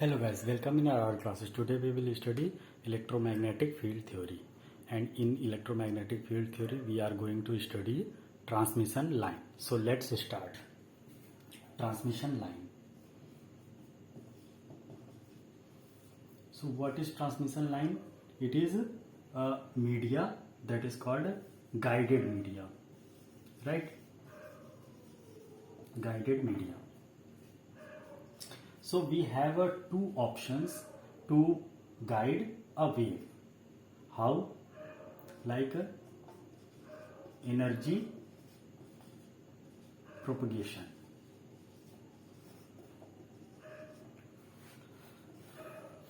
Hello guys, welcome in our classes. Today we will study electromagnetic field theory, and in electromagnetic field theory we are going to study transmission line. So let's start. Transmission line. So what is transmission line? It is a media that is called guided media, right? Guided media. So we have two options to guide a wave. How? Like energy propagation.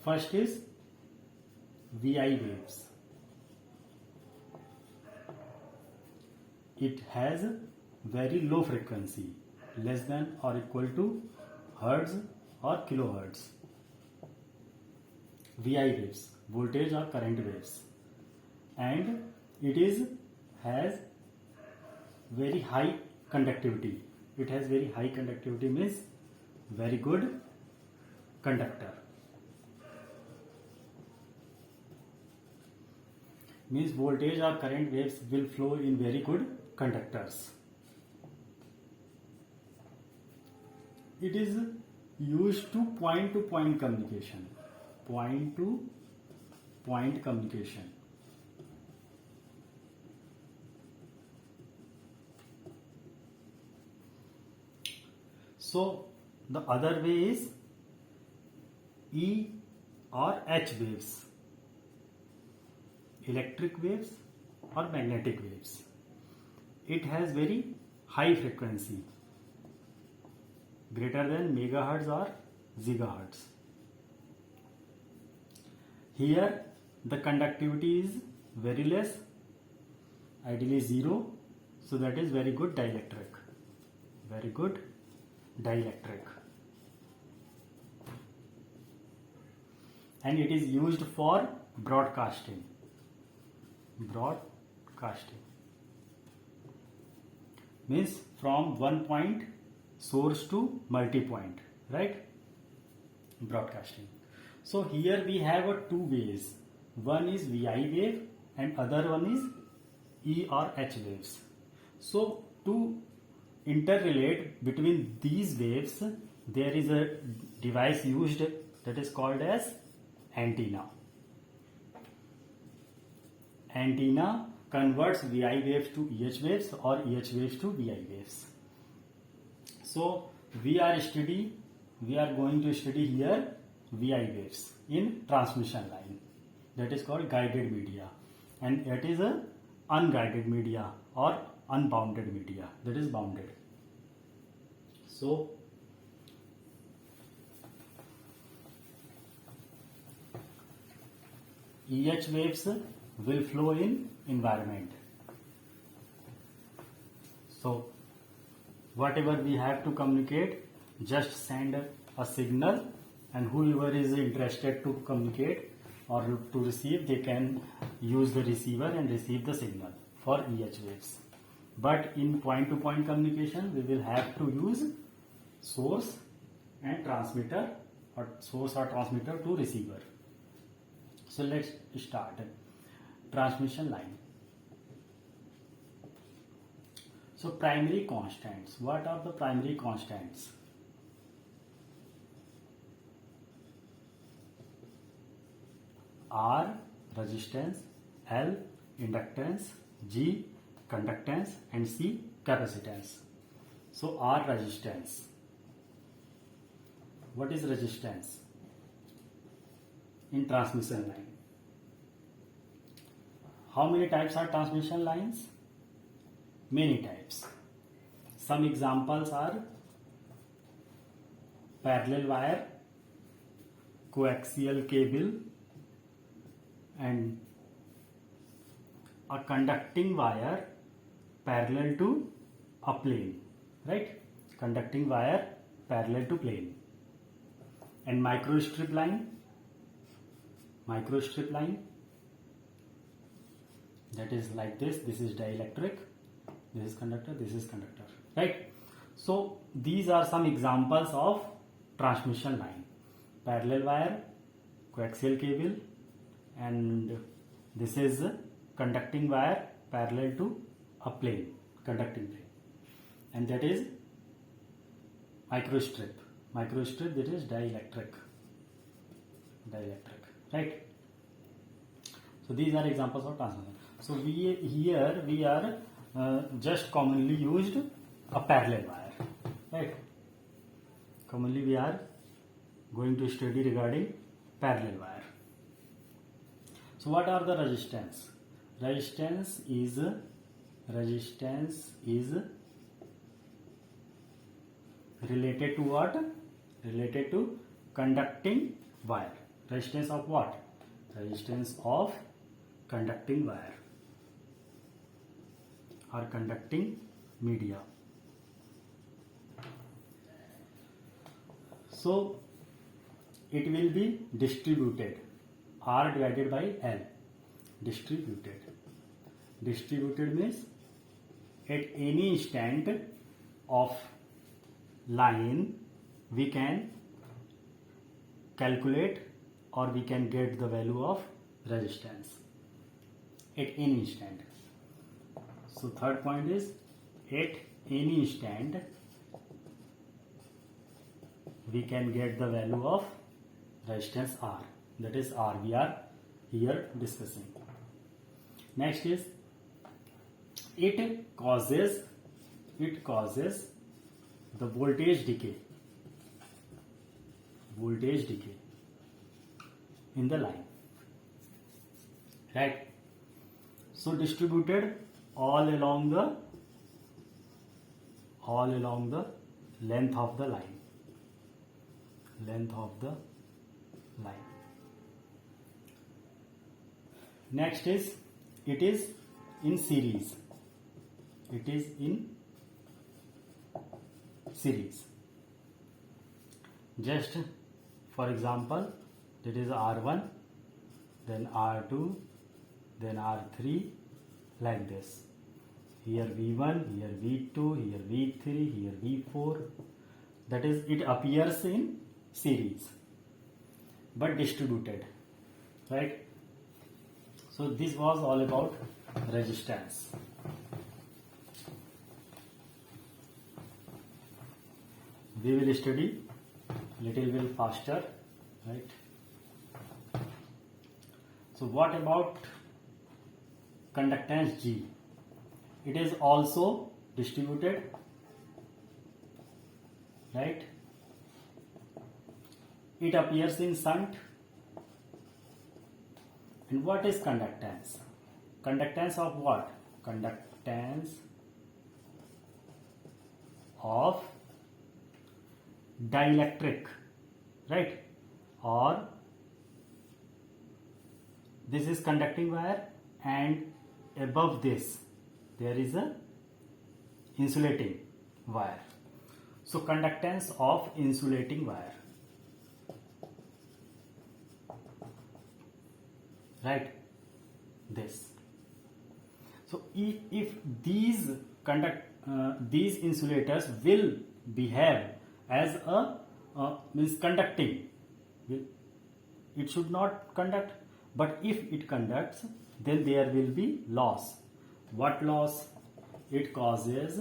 First is VI waves. It has very low frequency, less than or equal to hertz or kilohertz. VI waves, voltage or current waves, and it has very high conductivity. It has very high conductivity means very good conductor. Means voltage or current waves will flow in very good conductors. It is used to point communication. Point to point communication. So the other way is E or H waves. Electric waves or magnetic waves. It has very high frequency, greater than megahertz or gigahertz. Here the conductivity is very less, ideally zero, so that is very good dielectric. Very good dielectric. And it is used for broadcasting. Broadcasting means from one point source to multi-point, right? Broadcasting. So here we have two ways. One is VI wave and other one is E or H waves. So to interrelate between these waves, there is a device used that is called as antenna. Antenna converts VI waves to EH waves or EH waves to VI waves. So we are going to study here VI waves in transmission line. That is called guided media, and it is a unguided media or unbounded media, that is bounded. So EH waves will flow in environment. So whatever we have to communicate, just send a signal, and whoever is interested to communicate or to receive, they can use the receiver and receive the signal for EH waves. But in point to point communication, we will have to use source and transmitter, or source or transmitter to receiver. So let's start. Transmission line. So primary constants. What are the primary constants? R resistance, L inductance, G conductance, and C capacitance. So R resistance. What is resistance in transmission line? How many types are transmission lines? Many types. Some examples are parallel wire, coaxial cable, and a conducting wire parallel to a plane, right? Conducting wire parallel to plane. And microstrip line. Microstrip line, that is like this. This is dielectric, this is conductor, this is conductor, right? So these are some examples of transmission line. parallel wire, coaxial cable, and this is conducting wire parallel to a plane, conducting plane, and that is microstrip. Microstrip, that is dielectric, right? So these are examples of transformer. So we are just commonly used a parallel wire, right? Commonly we are going to study regarding parallel wire. So what are the resistance? Resistance is related to what? Related to conducting wire. Resistance of what? Resistance of conducting wire or conducting media. So it will be distributed, R divided by L. Distributed means at any instant of line we can calculate or we can get the value of resistance at any instant. So third point is at any instant we can get the value of resistance R, that is R we are here discussing. Next is it causes the voltage decay in the line, right? So distributed all along the length of the line. Next is it is in series. Just for example, that is R1, then R2, then R3, like this. Here V1, here V2, here V3, here V4. That is, it appears in series but distributed, right? So this was all about resistance. We will study little bit faster, right? So what about conductance G? It is also distributed, right? It appears in shunt. And what is conductance? Conductance of what? Conductance of dielectric, right? Or this is conducting wire and above this there is a insulating wire. So conductance of insulating wire, right? This. So if these insulators will behave as a means conducting, it should not conduct, but if it conducts, then there will be loss. What loss? It causes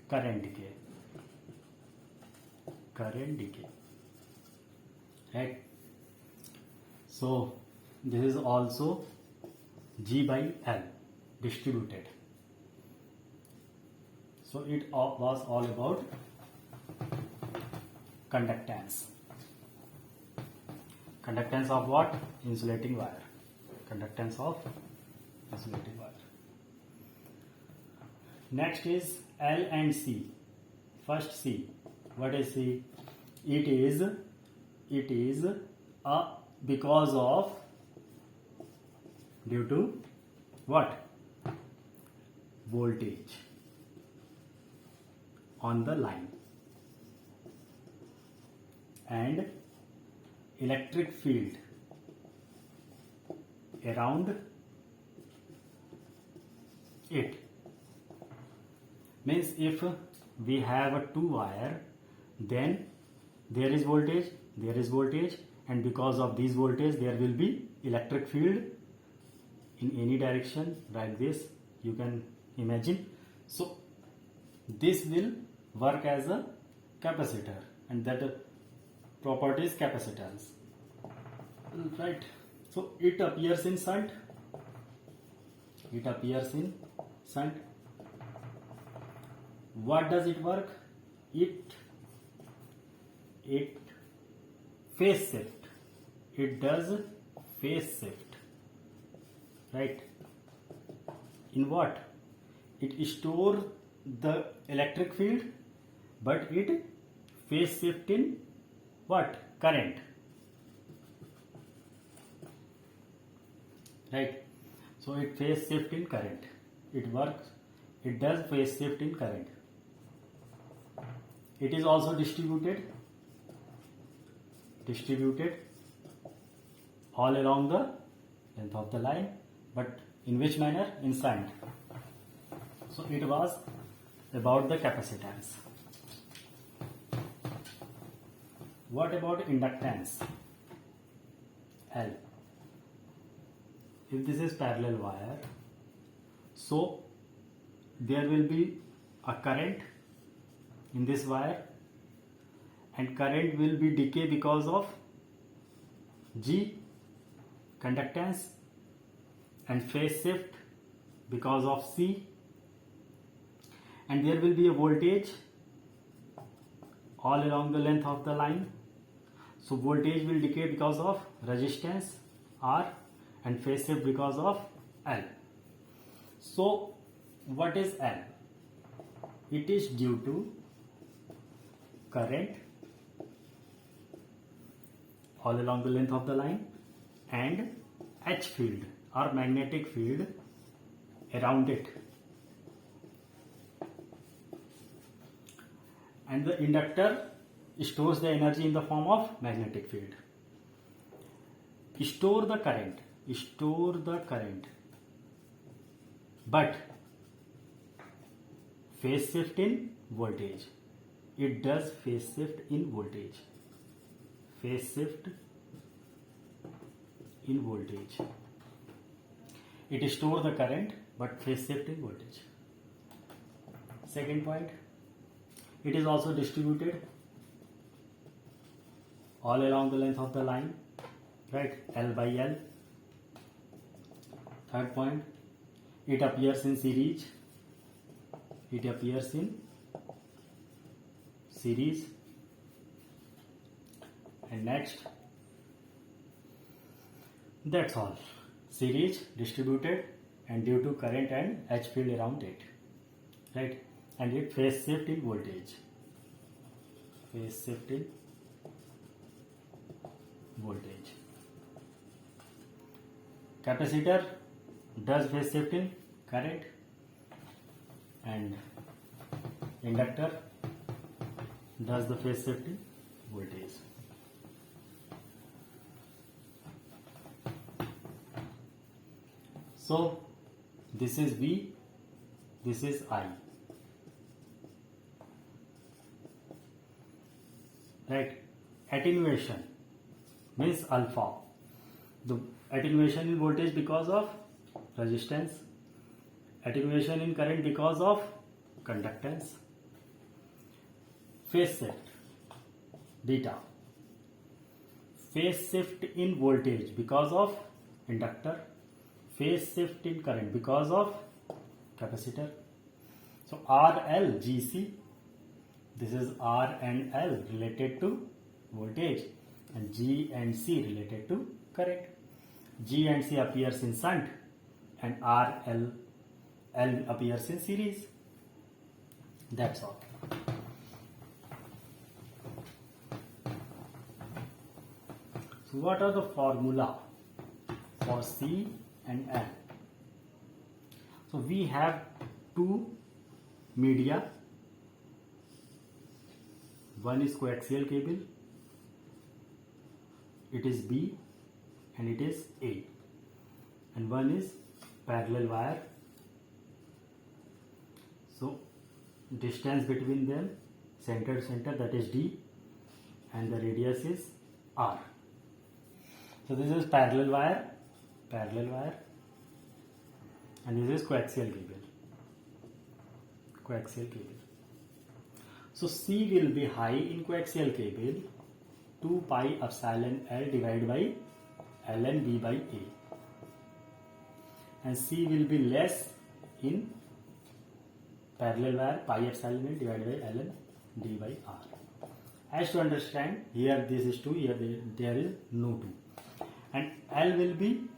current decay, right? So this is also G by L, distributed. So it was all about conductance. Conductance of what? Insulating wire. Conductance of insulating wire. Next is L and C. First C. What is C? It is a because of, due to what? Voltage on the line and electric field around it. Means if we have a two wire, then there is voltage, and because of this voltage there will be electric field in any direction, like this you can imagine. So this will work as a capacitor, and that property is capacitance, right? So it appears in shunt. What does it work? It phase shift. It does phase shift, right? In what? It stores the electric field, but it phase shift in what? Current, right? So it phase shift in current. It does phase shift in current. It is also distributed all along the length of the line, but in which manner? In shunt. So it was about the capacitance. What about inductance? L. If this is parallel wire, so there will be a current in this wire, and current will be decay because of G, conductance, and phase shift because of C, and there will be a voltage all along the length of the line. So voltage will decay because of resistance R, and phase shift because of L. So what is L? It is due to current all along the length of the line and H field or magnetic field around it. And the inductor stores the energy in the form of magnetic field. Store the current, but phase shift in voltage. It does phase shift in voltage. It stores the current, but phase shift in voltage. Second point, it is also distributed all along the length of the line, right? L by L. Third point, it appears in series. And next, that's all. Series, distributed, and due to current and H field around it, right? And it phase shift in voltage. Capacitor does phase shift in current, and inductor does the phase shift in voltage. So this is V, this is I, right? Attenuation means alpha. The attenuation in voltage because of resistance, attenuation in current because of conductance. Phase shift, beta. Phase shift in voltage because of inductor. Phase shift in current because of capacitor. So RL, GC, this is R and L related to voltage, and G and C related to current. G and C appears in shunt, and L appears in series. That's all. So what are the formula for C and L? So we have two media. One is coaxial cable, it is B and it is A, and one is parallel wire. So distance between them, center to center, that is D, and the radius is r. So this is parallel wire, and this is coaxial cable. So C will be high in coaxial cable, 2 pi epsilon L divided by ln B by A, and C will be less in parallel wire, pi epsilon L divided by ln D by R. As to understand, here this is 2, here there is no 2, and L will be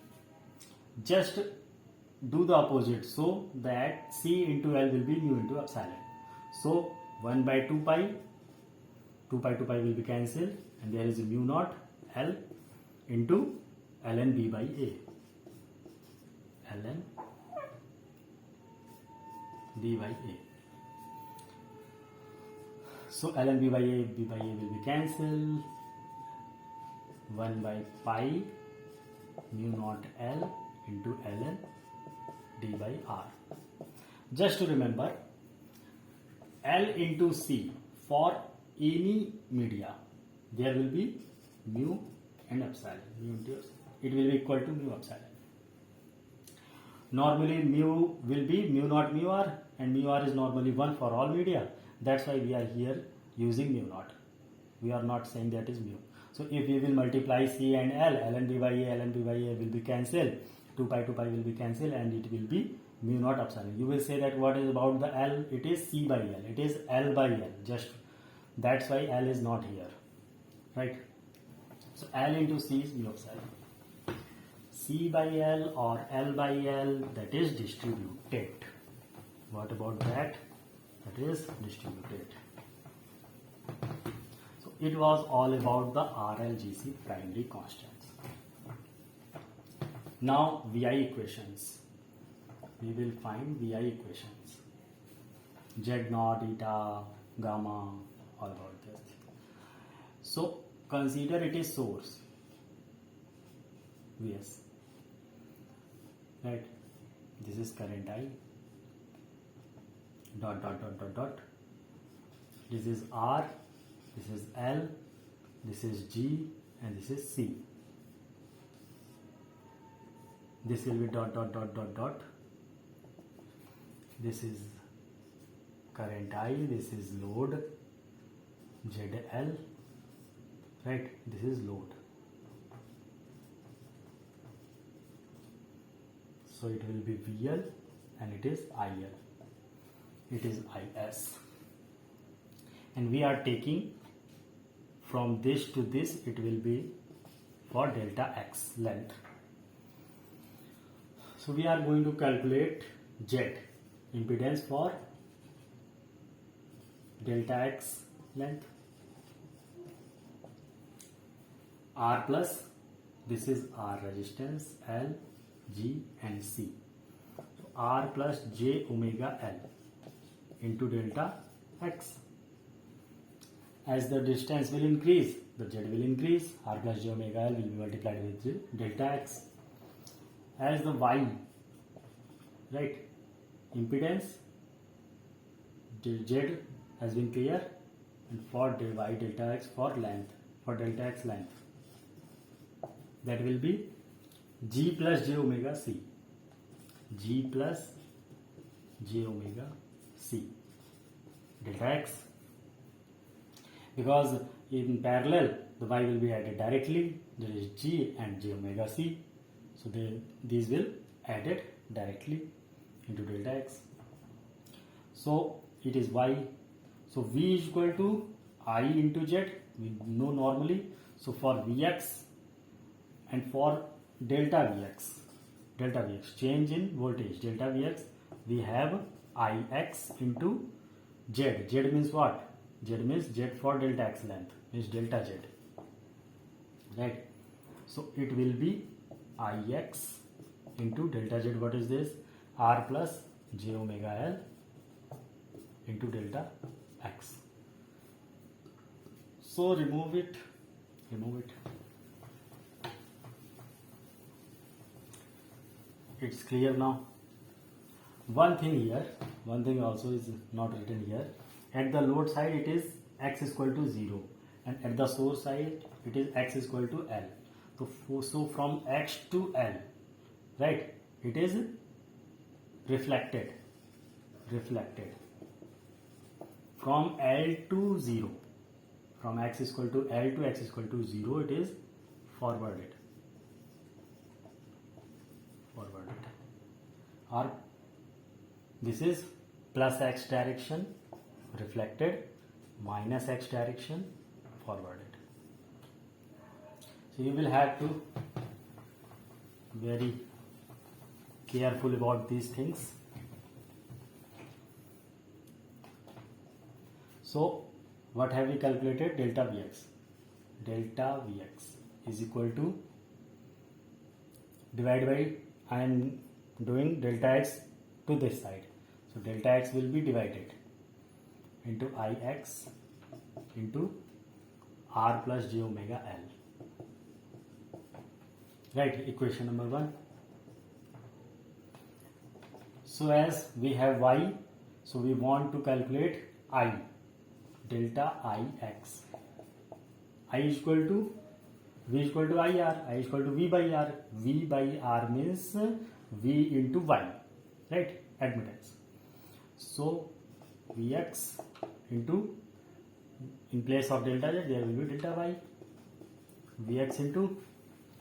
just do the opposite, so that C into L will be mu into epsilon. So 1 by 2 pi, 2 pi will be cancelled, and there is a mu naught L into ln B by A, ln B by A. So ln B by A will be cancelled, 1 by pi mu naught L into ln D by R. Just to remember, L into C for any media, there will be mu and epsilon. It will be equal to mu epsilon. Normally mu will be mu naught mu r, and mu r is normally 1 for all media. That's why we are here using mu naught. We are not saying that is mu. So if we will multiply C and L, ln B by A will be cancelled, 2 pi will be cancelled, and it will be mu naught epsilon. You will say that what is about the L? It is C by L. It is L by L. Just that's why L is not here, right? So L into C is mu epsilon. C by L or L by L, that is distributed. What about that? That is distributed. So it was all about the RLGC primary constants. Now VI equations. We will find VI equations. Z naught, eta, gamma, all about this. So consider it is source. Vs. Right. This is current I. Dot. This is R. This is L. This is G, and this is C. This will be dot. This is current I, this is load, ZL, right? This is load. So it will be VL and it is IL. It is IS. And we are taking from this to this, it will be for delta X length. So we are going to calculate Z impedance for delta X length. R plus, this is R resistance, L, G and C. So R plus J omega L into delta X. As the distance will increase, the Z will increase, R plus J omega L will be multiplied with delta X. As the Y, right, impedance, Z has been clear, and for Y delta X for length, for delta X length, that will be G plus J omega C. G plus J omega C delta X, because in parallel the Y will be added directly. There is G and J omega C, so these will added directly into delta X. So it is Y. So V is equal to I into Z. We know normally. So for Vx and for delta Vx, change in voltage, delta Vx, we have Ix into Z. Z means what? Z means Z for delta X length, means delta Z. Right? So it will be Ix into delta Z. What is this? R plus J omega L into delta X. So remove it. It's clear now. One thing also is not written here. At the load side it is X is equal to 0, and at the source side it is x is equal to L. So from x to L, right, it is reflected from L to 0, from x is equal to L to x is equal to 0, it is forwarded, or this is plus x direction reflected, minus x direction forwarded. So you will have to very careful about these things. So what have we calculated? Delta Vx. Delta Vx is equal to, divide by, I am doing delta x to this side. So delta x will be divided into Ix into r plus j omega L. Right, equation number 1. So as we have y, so we want to calculate I, delta Ix. I is equal to, V is equal to IR, I is equal to V by R. V by R means V into Y, right, admittance. So Vx into, in place of delta Z there will be delta Y. Vx into,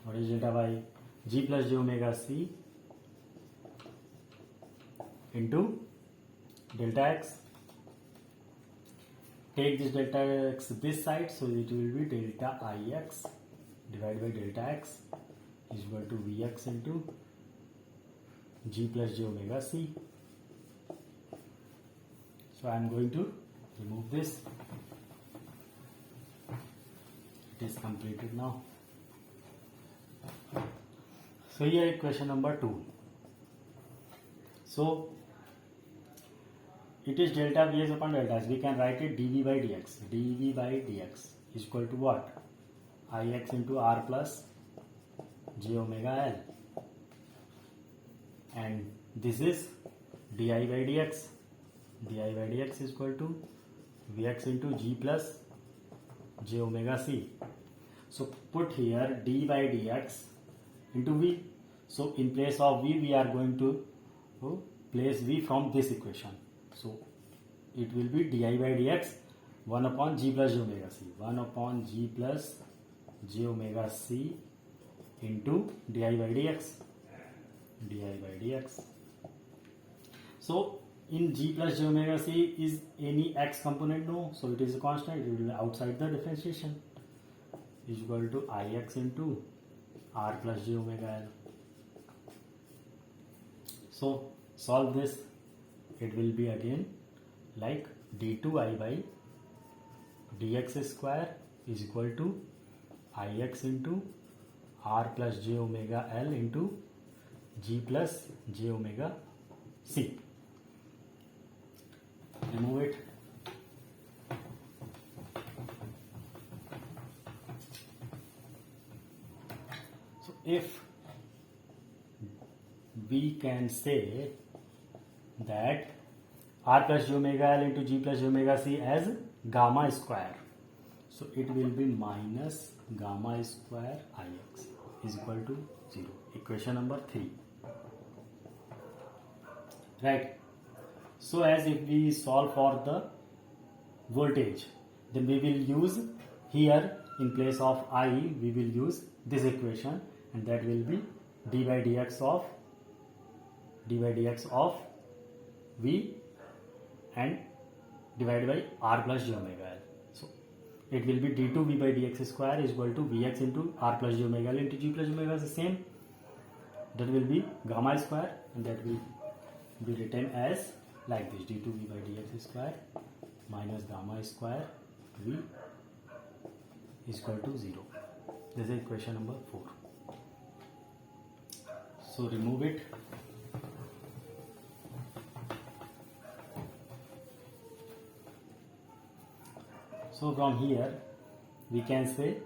what is delta Y? G plus j omega C into delta x. Take this delta x this side, so it will be delta Ix divided by delta x is equal to Vx into G plus j omega C. So I am going to remove this. It is completed now. So here equation number 2. So it is delta Vx upon delta x. We can write it dV by dx. dV by dx is equal to what? Ix into r plus j omega L. And this is di by dx. Di by dx is equal to Vx into G plus j omega C. So put here d by dx into V. So in place of V, we are going to place V from this equation. So it will be di by dx 1 upon G plus j omega C. 1 upon G plus j omega C into di by dx. Di by dx. So in G plus j omega C is any x component? No. So it is a constant. It will be outside the differentiation. Is equal to Ix into r plus j omega L. So solve this. It will be again like d2i by dx square is equal to Ix into r plus j omega L into G plus j omega C. Remove it. So if we can say that r plus j omega L into G plus j omega C as gamma square, so it will be minus gamma square Ix is equal to 0. Equation number 3. Right. So as if we solve for the voltage, then we will use here in place of I, we will use this equation, and that will be d by dx of V and divided by r plus j omega L. So it will be d2V by dx square is equal to Vx into r plus j omega L into G plus j omega is the same. That will be gamma square, and that will be written as like this: d2V by dx square minus gamma square V is equal to 0. This is equation number 4. So remove it. So from here we can say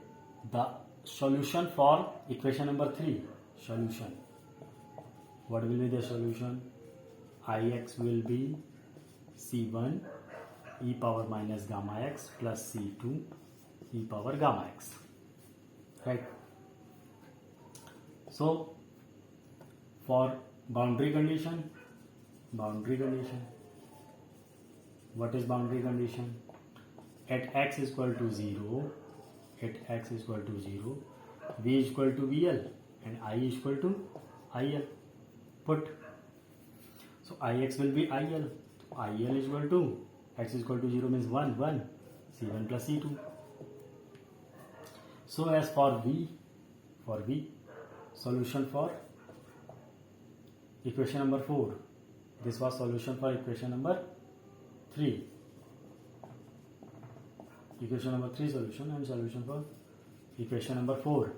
the solution for equation number 3. Solution. What will be the solution? Ix will be C1 e power minus gamma x plus C2 e power gamma x, right? So for boundary condition, what is boundary condition? At x is equal to 0, v is equal to vl and I is equal to il. Put, so ix will be il, il is equal to x is equal to 0 means 1, c1 plus c2. So as for v, solution for equation number 4, this was solution for equation number 3, equation number 3 solution, and solution for equation number 4,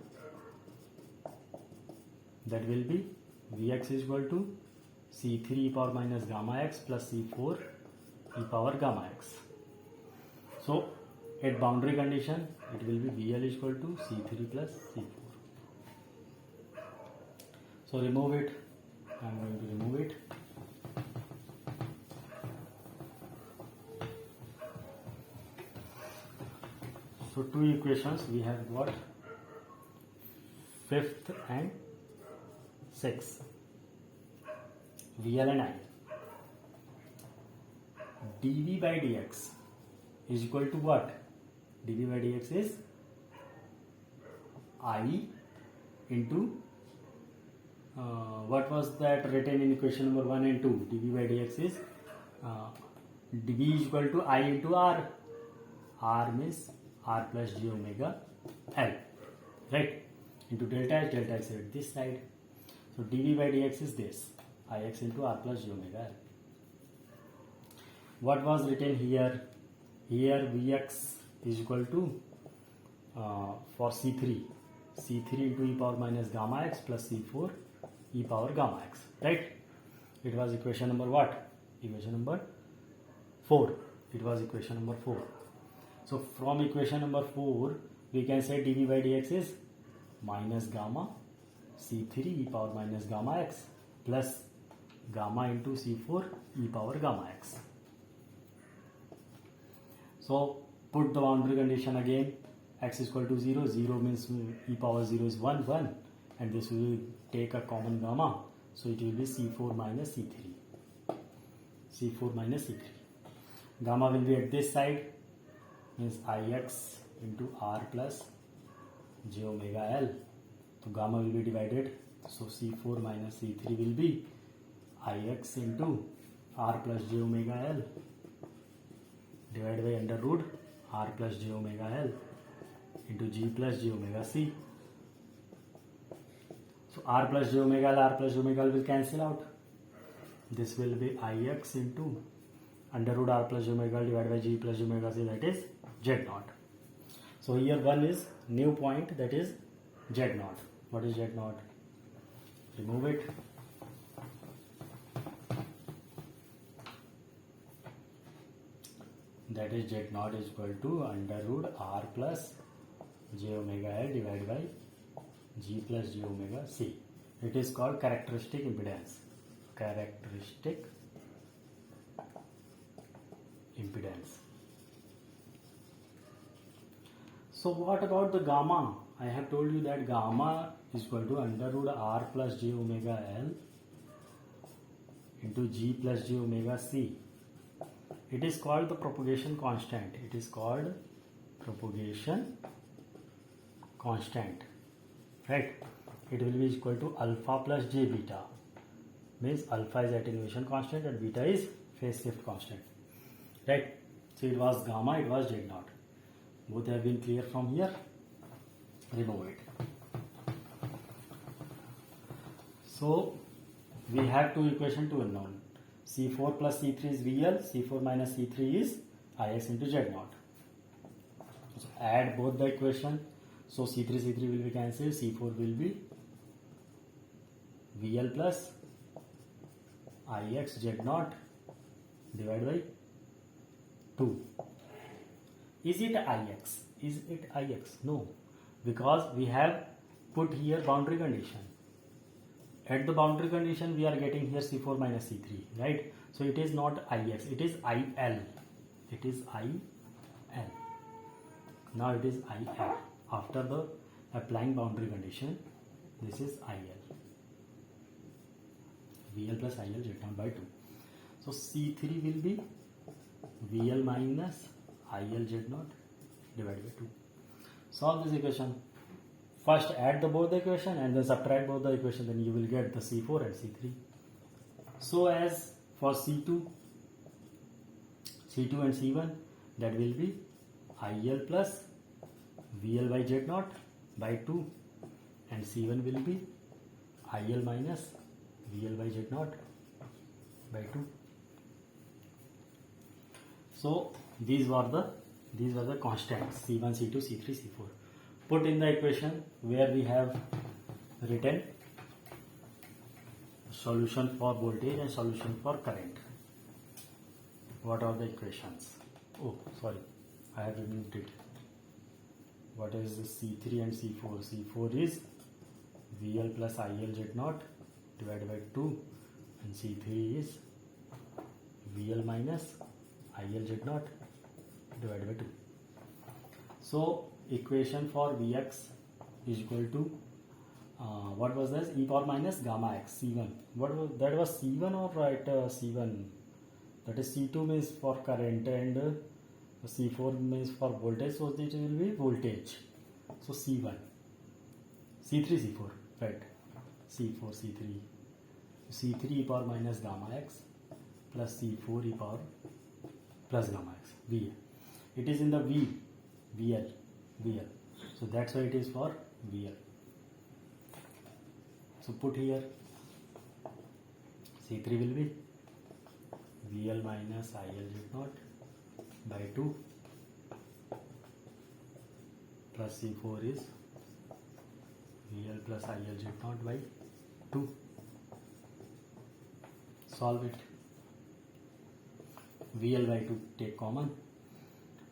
that will be Vx is equal to c3 e power minus gamma x plus c4 e power gamma x. So at boundary condition it will be Vl is equal to c3 plus c4. So remove it, I am going to remove it. So two equations we have got, 5th and 6th, VL and I. dV by dx is equal to what? dV by dx is I into what was that written in equation number 1 and 2? dV by dx is dV is equal to I into R. R means R plus j omega L, right? Into delta H is at this side. So dV by dx is this, Ix into R plus j omega L. What was written here? Here Vx is equal to for C3 into e power minus gamma x plus C4 e power gamma x, right? It was equation number what? Equation number 4. It was equation number 4. So from equation number 4 we can say dV by dx is minus gamma C3 e power minus gamma x plus gamma into C4 e power gamma x. So put the boundary condition again. X is equal to 0, 0 means e power 0 is 1, and this will take a common gamma, so it will be C4 minus C3. Gamma will be at this side, means Ix into R plus j omega L. So gamma will be divided, so C4 minus C3 will be Ix into R plus j omega L divided by under root R plus j omega L into G plus j omega C. So R plus j omega L will cancel out. This will be Ix into under root R plus j omega L divided by G plus j omega C, that is Z0. So here one is new point, that is Z0. What is Z0? Remove it. That is Z0 is equal to under root R plus j omega L divided by G plus j omega C. It is called characteristic impedance. So what about the gamma? I have told you that gamma is equal to under root R plus j omega L into G plus j omega C. It is called the propagation constant. Right? It will be equal to alpha plus j beta. Means alpha is attenuation constant and beta is phase shift constant. Right? So it was gamma, it was Z0. Both have been clear from here. Remove it. So we have two equations, two unknown. C4 plus C3 is VL, C4 minus C3 is Ix into Z0. So add both the equation. So C3 will be cancelled, C4 will be VL plus Ix Z0 divided by 2. Is it Ix? No, because we have put here boundary condition. At the boundary condition we are getting here C4 minus C3, right? So it is not Ix, it is IL. Now it is IL. After the applying boundary condition, this is IL. VL plus IL Z naught by 2. So C3 will be VL minus IL Z naught divided by 2. Solve this equation. First add both the equation and then subtract both the equation, then you will get the C4 and C3. So as for C2 and C1, that will be IL plus VL by Z naught by 2, and C1 will be IL minus VL by Z naught by 2. So these were the constants C1, C2, C3, C4. Put in the equation where we have written solution for voltage and solution for current. What are the equations? Oh, sorry, I have removed it. What is the C3 and C4? C4 is VL plus IL Z naught divided by 2, and C3 is VL minus IL Z naught divided by 2. So equation for Vx is equal to what was this? E power minus gamma x C1. What was that? Was C1 or right? C1. That is C2 means for current and C4 means for voltage. So it will be voltage. So C1, C3, C4, right? C4, C3, C3 e power minus gamma x plus C4 e power plus gamma x. V. It is in the VL. So that's why it is for VL. So put here C3 will be VL minus IL Z naught by 2 plus C4 is VL plus IL Z naught by 2. Solve it. VL by 2 take common.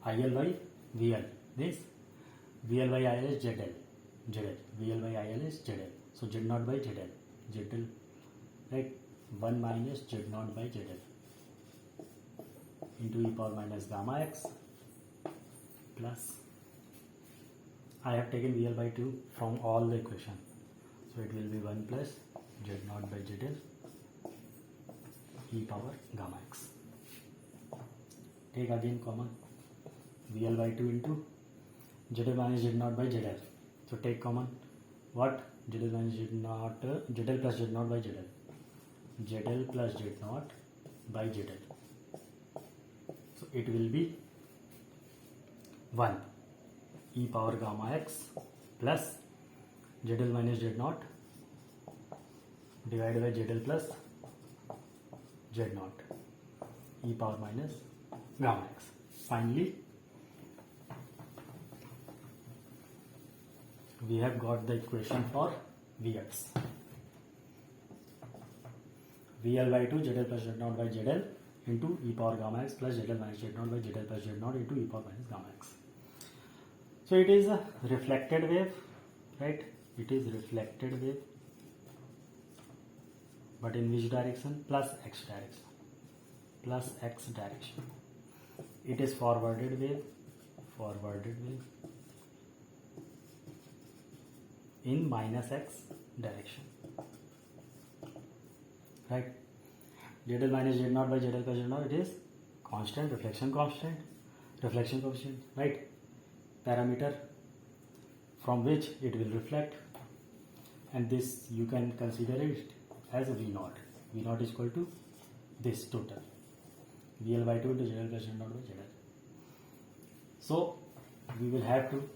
IL by VL. This VL by IL is ZL. VL by IL is ZL. So Z naught by ZL. ZL, right? 1 minus Z naught by ZL into e power minus gamma x plus, I have taken VL by 2 from all the equation. So it will be 1 plus Z naught by ZL e power gamma x. Take again common. VL by 2 into ZL minus Z naught by ZL. So take common. What? ZL minus Z naught, ZL plus Z naught by ZL. ZL plus Z naught by ZL. So it will be 1 e power gamma x plus ZL minus Z naught divided by ZL plus Z naught e power minus gamma x. Finally, we have got the equation for Vx. VL by 2 ZL plus Z naught by ZL into e power gamma x plus ZL minus Z naught by ZL plus Z naught into e power minus gamma x. So it is a reflected wave, right? It is reflected wave, but in which direction? Plus x direction. Plus x direction. It is forwarded wave in minus x direction, right? ZL minus Z naught by ZL plus Z naught, it is constant, reflection coefficient, right? Parameter from which it will reflect, and this you can consider it as V naught. V naught is equal to this total VL by 2 into ZL plus Z naught by ZL. So we will have to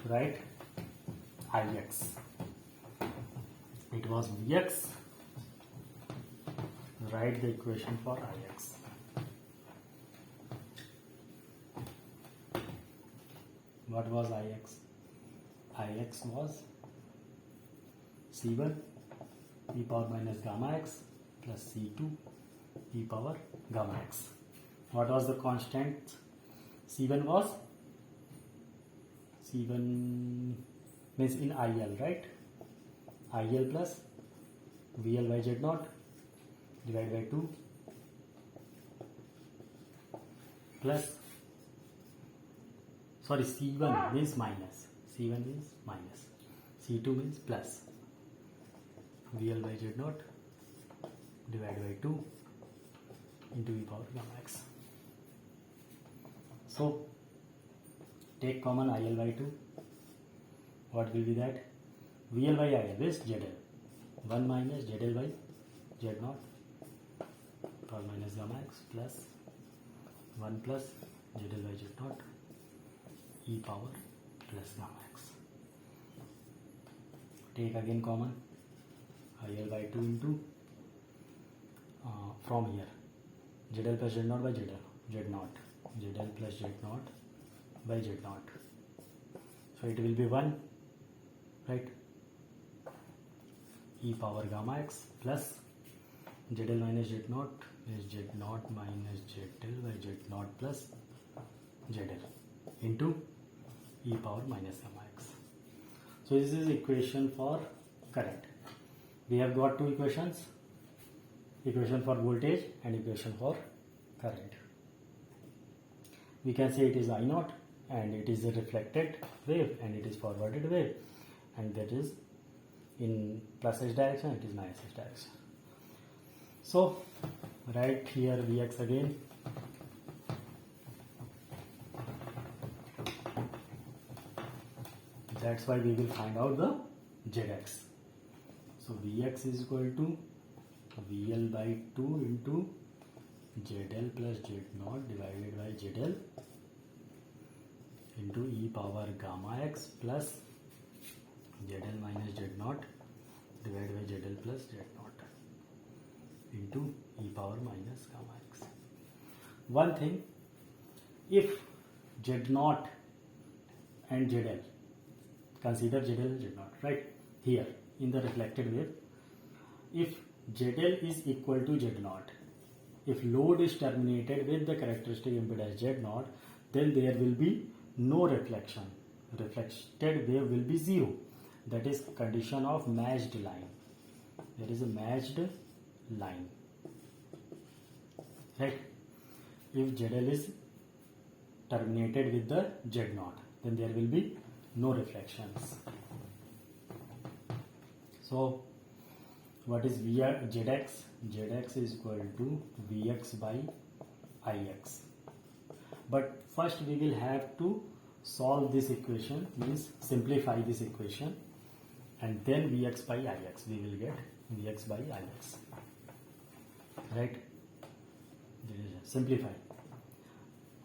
write Ix. It was Vx. Write the equation for Ix. What was Ix? Ix was C1 e power minus gamma x plus C2 e power gamma x. What was the constant? C1 means in IL, right? IL plus VL by Z naught divided by 2 plus, sorry, C1 means minus, C1 means minus, C2 means plus. VL by Z naught divided by 2 into e power gamma x. So take common IL by 2. What will be that? VL by IL is ZL. 1 minus ZL by Z naught power minus gamma x plus 1 plus ZL by Z naught e power plus gamma x. Take again common IL by 2 into from here ZL plus Z naught by Z naught, ZL plus Z naught by Z naught. So it will be 1, right? E power gamma x plus ZL minus Z naught is Z naught minus ZL by Z naught plus ZL into e power minus gamma x. So this is equation for current. We have got two equations, equation for voltage and equation for current. We can say it is I naught and it is a reflected wave and it is forwarded wave, and that is in plus h direction, it is minus h direction. So write here Vx again. That's why we will find out the Zx. So Vx is equal to VL by 2 into ZL plus Z naught divided by ZL into e power gamma x plus ZL minus Z naught divided by ZL plus Z naught into e power minus gamma x. One thing, if Z naught and ZL, consider ZL and Z naught, right? Here in the reflected wave, if ZL is equal to Z naught, if load is terminated with the characteristic impedance Z naught, then there will be no reflection. Reflected wave will be 0. That is condition of matched line. There is a matched line, right? If ZL is terminated with the Z naught, then there will be no reflections. So what is Zx? Zx is equal to Vx by Ix. But first we will have to solve this equation, means simplify this equation, and then Vx by Ix. We will get Vx by Ix. Right? Simplify.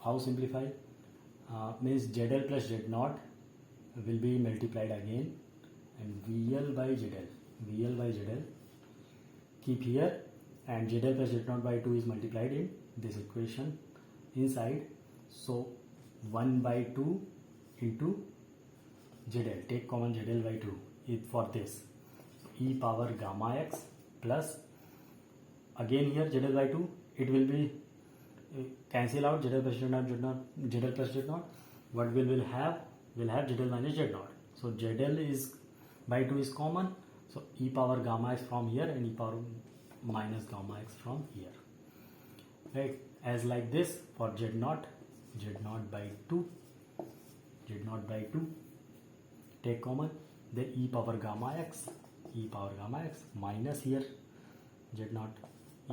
How simplify? Means ZL plus Z naught will be multiplied again, and VL by ZL. VL by ZL keep here, and ZL plus Z naught by 2 is multiplied in this equation inside. So 1 by 2 into ZL, take common ZL by 2 for this. So e power gamma x plus again here ZL by 2, it will be cancel out ZL plus Z naught, ZL plus Z naught. What we will have? We'll have ZL minus Z naught. So ZL is by 2 is common. So e power gamma x from here and e power minus gamma x from here. Right? As like this for Z naught by 2, Z naught by 2. Take common. Then e power gamma x minus here Z naught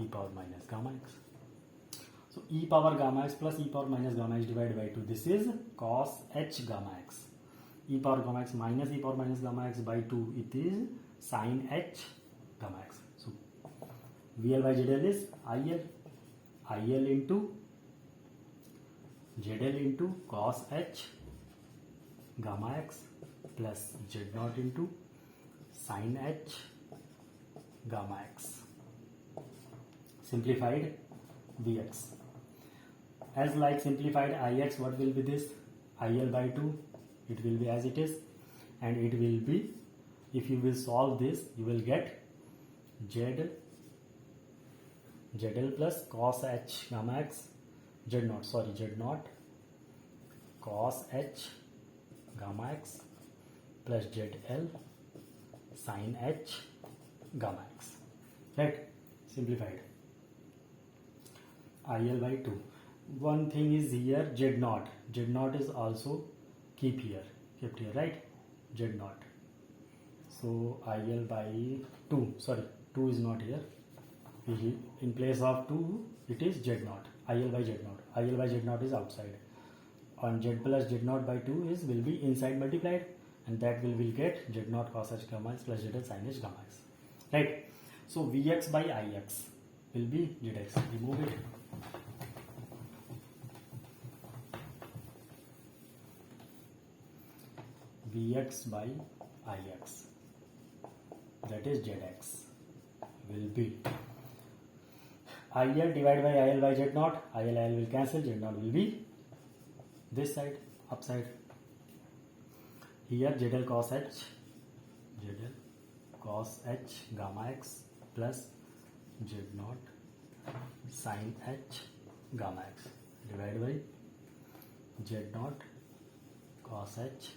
e power minus gamma x. So e power gamma x plus e power minus gamma x divided by 2. This is cos h gamma x. E power gamma x minus e power minus gamma x by 2. It is sin h gamma x. So VL by ZL is IL into ZL into cos h gamma x plus Z naught into sin h gamma x. Simplified Vx. As like simplified Ix, what will be this? IL by 2, it will be as it is, and it will be, if you will solve this, you will get ZL plus cos h gamma x, Z naught cos h gamma x plus ZL sin h gamma x. Right? Simplified. IL by 2. One thing is here Z naught. Z naught is also kept here, right? Z naught. So IL by 2, sorry, 2 is not here. In place of 2, it is Z naught, IL by Z naught. IL by Z naught is outside. And Z plus Z naught by 2 will be inside multiplied, and that will get Z naught cos h gamma x plus ZL sin h gamma x. Right? So Vx by Ix will be Zx. Remove it. Vx by Ix, that is Zx, will be IL divided by IL by Z naught. IL will cancel. Z naught will be this side, upside. Here ZL cos h gamma x plus Z naught sin h gamma x divided by Z naught cos h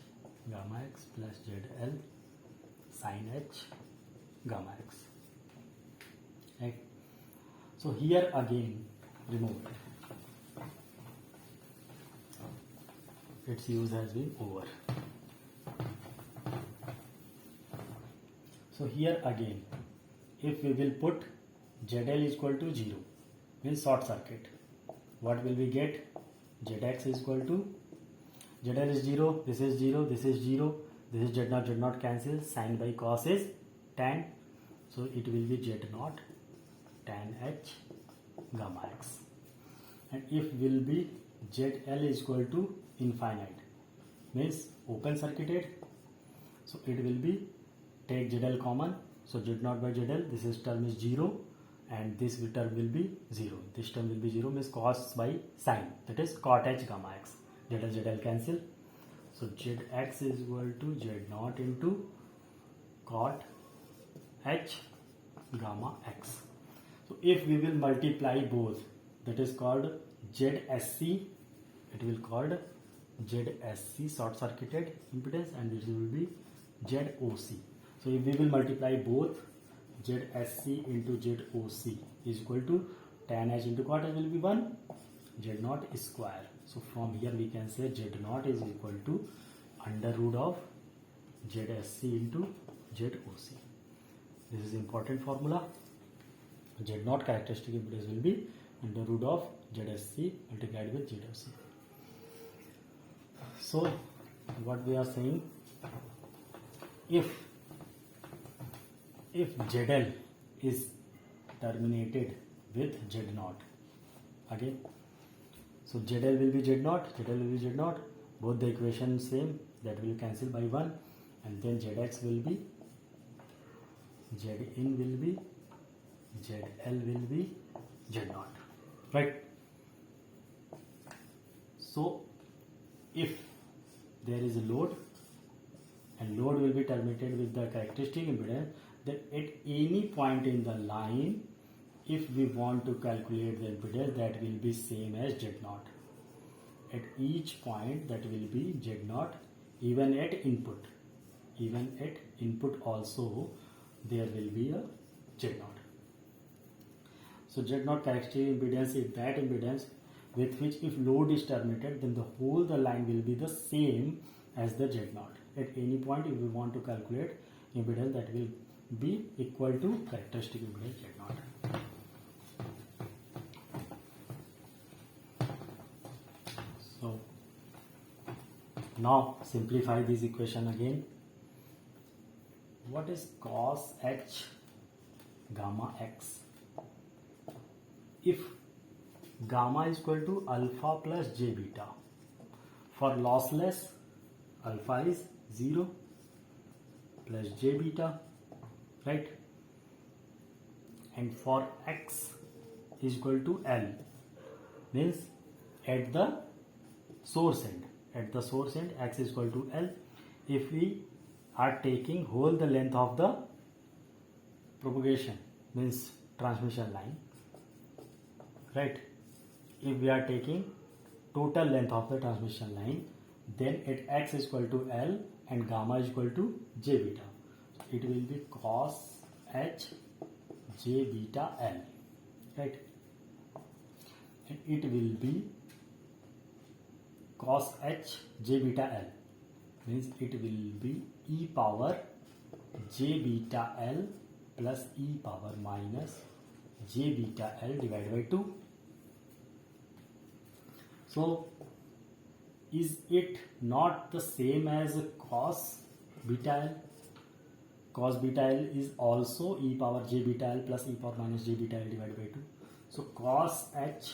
gamma x plus ZL sin h gamma x. Right? So here again remove it. Its use has been over. So here again, if we will put ZL is equal to 0, means short circuit, what will we get? Zx is equal to, ZL is 0, this is 0, this is 0, this is Z naught cancel, sin by cos is tan, so it will be Z naught tan h gamma x. And if will be ZL is equal to infinite, means open circuited, so it will be, take ZL common, so Z naught by ZL, this is term is 0 and this term will be 0. This term will be 0, means cos by sin, that is cot h gamma x. ZL cancel, so Zx is equal to Z naught into cot h gamma x. So if we will multiply both, that is called ZSC, it will called ZSC short circuited impedance, and this will be ZOC. So if we will multiply both, ZSC into ZOC is equal to tan h into cot h will be 1, Z naught square. So from here we can say Z naught is equal to under root of ZSC into ZOC. This is important formula. Z naught characteristic impedance will be under root of ZSC multiplied with ZOC. So what we are saying, if ZL is terminated with Z naught, again, so ZL will be Z naught, ZL will be Z naught, both the equations same, that will cancel by 1, and then Zx will be, Zin will be, ZL will be Z naught, right? So if there is a load and load will be terminated with the characteristic impedance, then at any point in the line, if we want to calculate the impedance, that will be same as Z naught. At each point that will be Z naught, even at input. Even at input also there will be a Z naught. So Z naught characteristic impedance is that impedance with which if load is terminated, then the line will be the same as the Z naught. At any point if we want to calculate impedance, that will be equal to characteristic impedance Z naught. So now simplify this equation again. What is cos h gamma x? If gamma is equal to alpha plus j beta, for lossless alpha is 0 plus j beta, right? And for x is equal to L, means at the source end, x is equal to L. If we are taking whole the length of the propagation, means transmission line, right? If we are taking total length of the transmission line, then at x is equal to L and gamma is equal to j beta, it will be cos h j beta L, right? And it will be cos h j beta L, means it will be e power j beta L plus e power minus j beta L divided by 2. So is it not the same as cos beta L? Cos beta L is also e power j beta L plus e power minus j beta L divided by 2. So cos h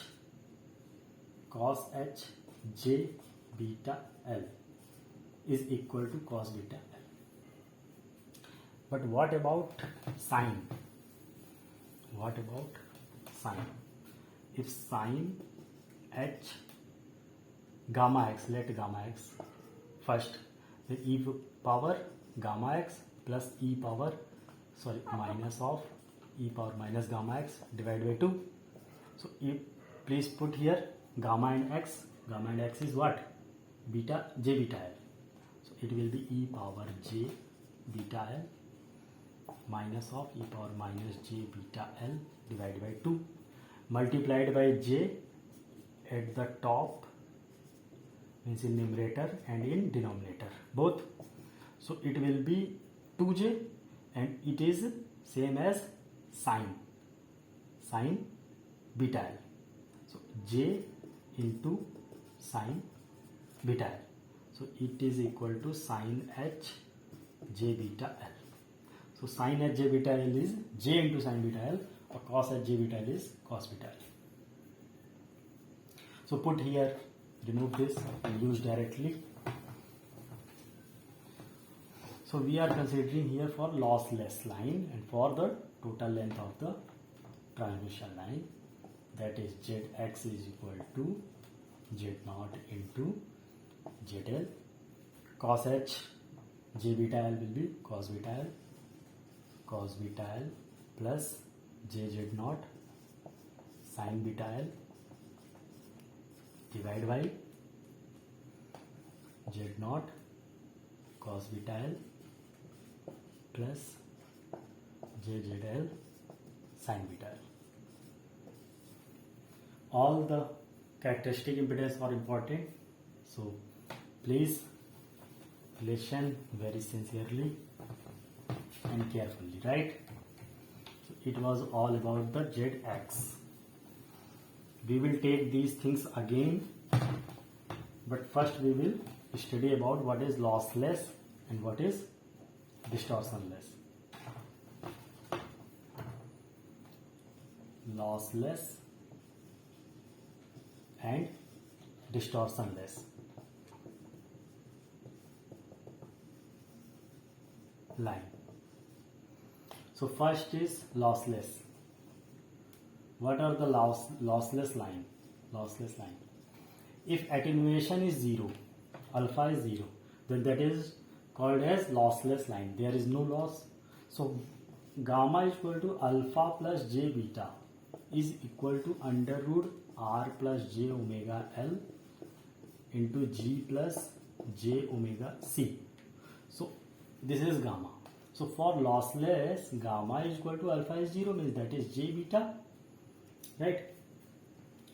j beta L is equal to cos beta L. But what about sine? What about sine? If sine h gamma x, let gamma x first, the e power gamma x plus e power minus of e power minus gamma x divided by 2. So please put here gamma and x. Gamma and x is what? Beta j beta L. So it will be e power j beta L minus of e power minus j beta L divided by 2 multiplied by j at the top, means in numerator and in denominator both. So it will be 2j and it is same as sine beta L. So j into sine beta L. So it is equal to sine h j beta L. So sine h j beta L is j into sine beta L, or cos h j beta L is cos beta L. So put here, remove this and use directly. So we are considering here for lossless line and for the total length of the transmission line, that is Zx is equal to Z0 into ZL. Cos h j beta L will be cos beta L plus jz0 sin beta L divided by z0 cos beta L plus jzl sin beta L. All the characteristic impedance are important, so please listen very sincerely and carefully, right? So it was all about the Zx. We will take these things again, but first we will study about what is lossless and what is distortionless. Lossless and distortionless. Line. So first is lossless. What are the lossless line? Lossless line. If attenuation is 0, alpha is 0, then that is called as lossless line. There is no loss. So gamma is equal to alpha plus j beta is equal to under root r plus j omega L into g plus j omega c. So this is gamma. So for lossless, gamma is equal to alpha is 0, means that is j beta, right?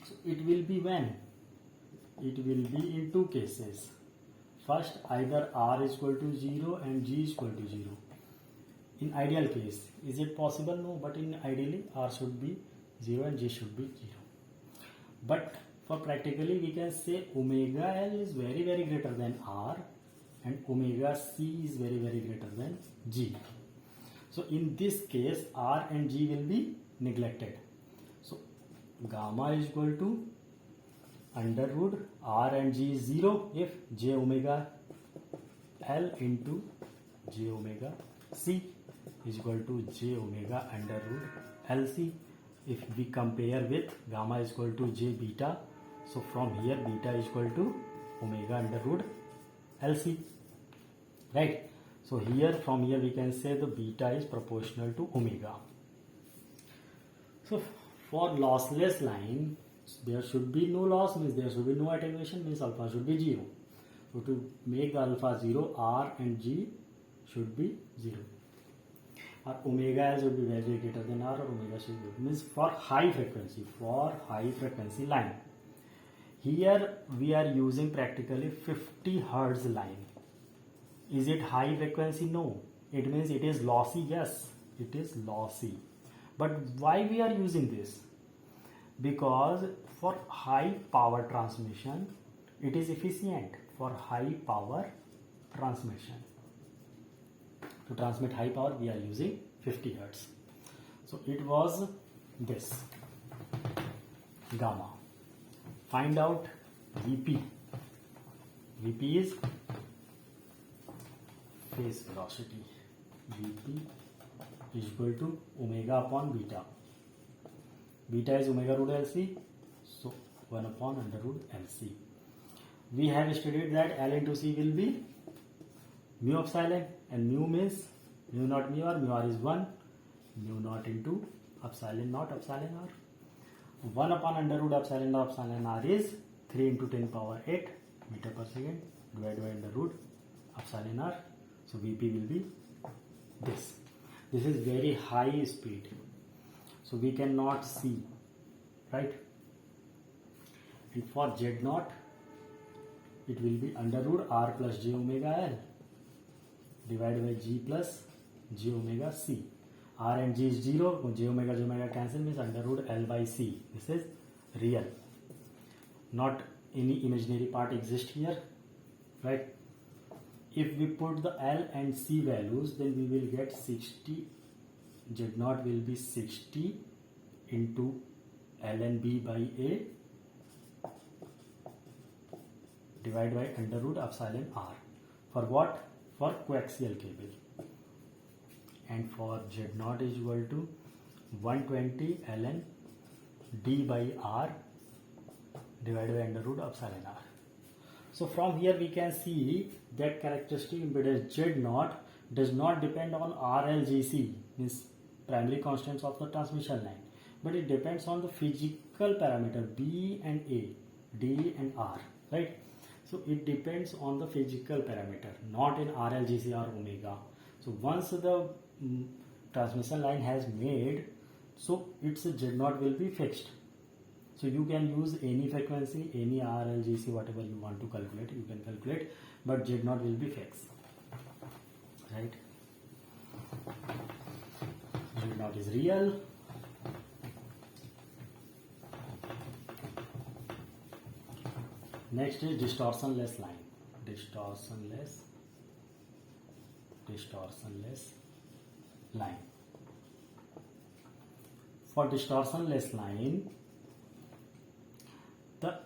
So it will be when? It will be in two cases. First, either r is equal to 0 and g is equal to 0. In ideal case, is it possible? No, but in ideally r should be 0 and g should be 0. But for practically we can say omega L is very greater than r and omega c is very greater than g. So in this case r and g will be neglected. So gamma is equal to under root r and g is 0 if j omega L into j omega c is equal to j omega under root LC. If we compare with gamma is equal to j beta, so from here beta is equal to omega under root LC, right? So here from here we can say the beta is proportional to omega. So for lossless line, there should be no loss, means there should be no attenuation, means alpha should be 0. So to make the alpha 0, r and g should be 0. Or omega L should be very greater than r, or omega should be, means for high frequency line. Here we are using practically 50 Hertz line. Is it high frequency? No. It means it is lossy. Yes, it is lossy. But why we are using this? Because for high power transmission it is efficient. For high power transmission, to transmit high power we are using 50 hertz. So it was this gamma. Find out Vp. Vp is phase velocity. Vp is equal to omega upon beta. Beta is omega root LC, so 1 upon under root LC. We have studied that L into C will be mu epsilon, and mu means mu naught mu r. Mu r is 1, mu naught into epsilon naught epsilon r. 1 upon under root epsilon naught epsilon r is 3 into 10 power 8 meter per second divided by under root epsilon r. So Vp will be this. This is very high speed, so we cannot see, right? And for Z naught it will be under root r plus j omega l divided by g plus j omega c. R and g is 0, j omega cancel, means under root L by C. This is real, not any imaginary part exists here, right? If we put the L and C values, then we will get 60. Z naught will be 60 into ln B by A divided by under root epsilon R. For what? For coaxial cable. And for Z naught is equal to 120 ln D by R divided by under root epsilon R. So from here we can see that characteristic impedance Z naught does not depend on RLGC, means primary constants of the transmission line, but it depends on the physical parameter B and A, D and R, right? So it depends on the physical parameter, not in RLGC or omega. So once the transmission line has made, so its Z naught will be fixed. So you can use any frequency, any RLGC, whatever you want to calculate, you can calculate, but Z naught will be fixed, right? Z naught is real. Next is distortionless line. Distortionless line. For distortionless line, the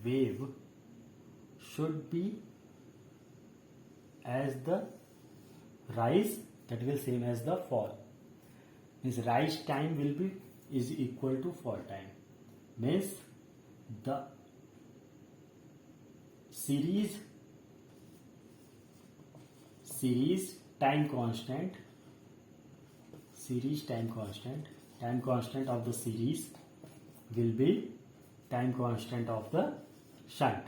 wave should be as the rise, that will same as the fall. Means rise time will be is equal to fall time. Means the series time constant of the series will be time constant of the shunt.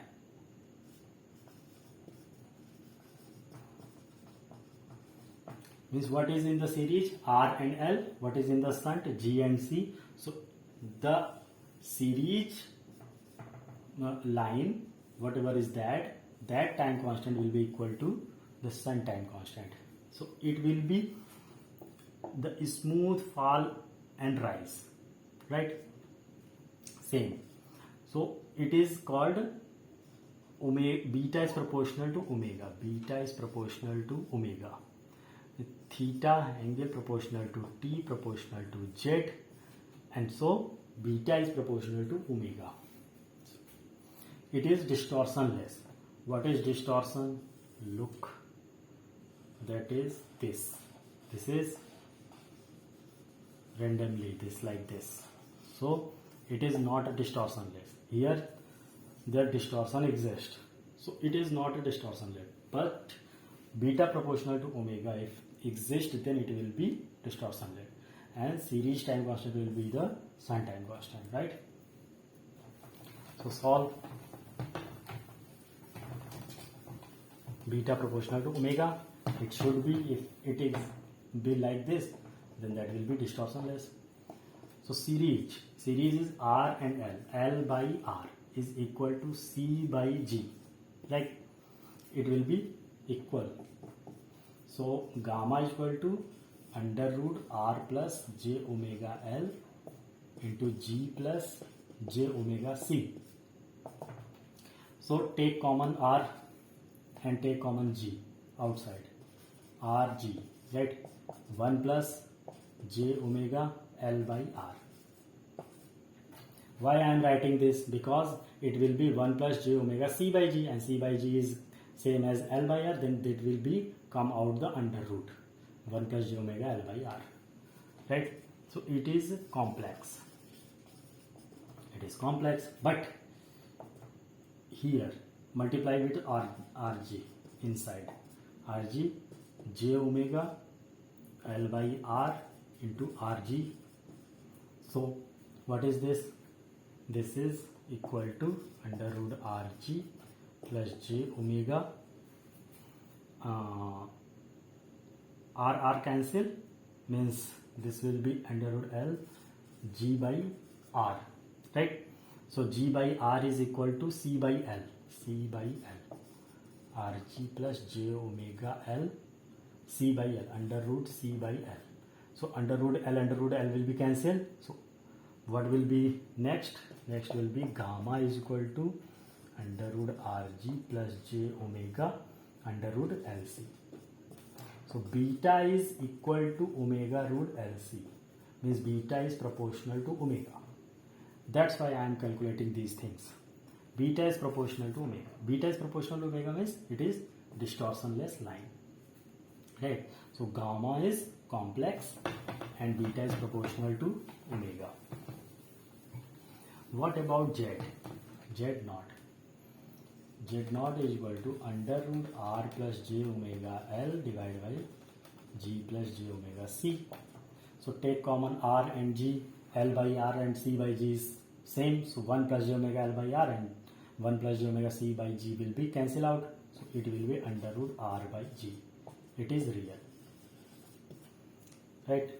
Means what is in the series? R and L. What is in the shunt? G and C. So the series line, whatever is that time constant will be equal to the shunt time constant. So it will be the smooth fall and rise, right? Same. So it is called omega. Beta is proportional to omega. Beta is proportional to omega. The theta angle proportional to T, proportional to Z, and so beta is proportional to omega. It is distortionless. What is distortion? Look, that is this. This is randomly, this like this. So it is not a distortionless. Here the distortion exists, so it is not a distortionless. But beta proportional to omega, if exists, then it will be distortionless, and series time constant will be the shunt time constant, right? So solve. Beta proportional to omega, it should be, if it is be like this, then that will be distortionless. So series is R and L. L by R is equal to C by G. Like it will be equal. So gamma is equal to under root r plus j omega L into G plus j omega C. So take common r and take common g outside. Rg, right? 1 plus j omega L by r. Why I am writing this? Because it will be 1 plus j omega C by g, and C by g is same as L by r, then it will be come out the under root 1 plus j omega L by r, right? So it is complex. It is complex, but here multiply with Rg inside. Rg j omega L by r into Rg. So what is this? This is equal to under root Rg plus j omega r cancel, means this will be under root L g by r, right? So g by r is equal to c by L. C by L. Rg plus j omega L c by L, under root c by L. So under root L will be cancelled. So what will be next? Next will be gamma is equal to under root Rg plus j omega under root Lc. So beta is equal to omega root Lc, means beta is proportional to omega. That's why I am calculating these things. Beta is proportional to omega. Beta is proportional to omega means it is distortionless line, right? So gamma is complex and beta is proportional to omega. What about Z? Z naught. Z naught is equal to under root r plus j omega L divided by g plus j omega C. So take common r and g. L by r and c by g is same. So 1 plus j omega L by r and 1 plus j omega C by g will be cancel out. So it will be under root r by g. It is real, right?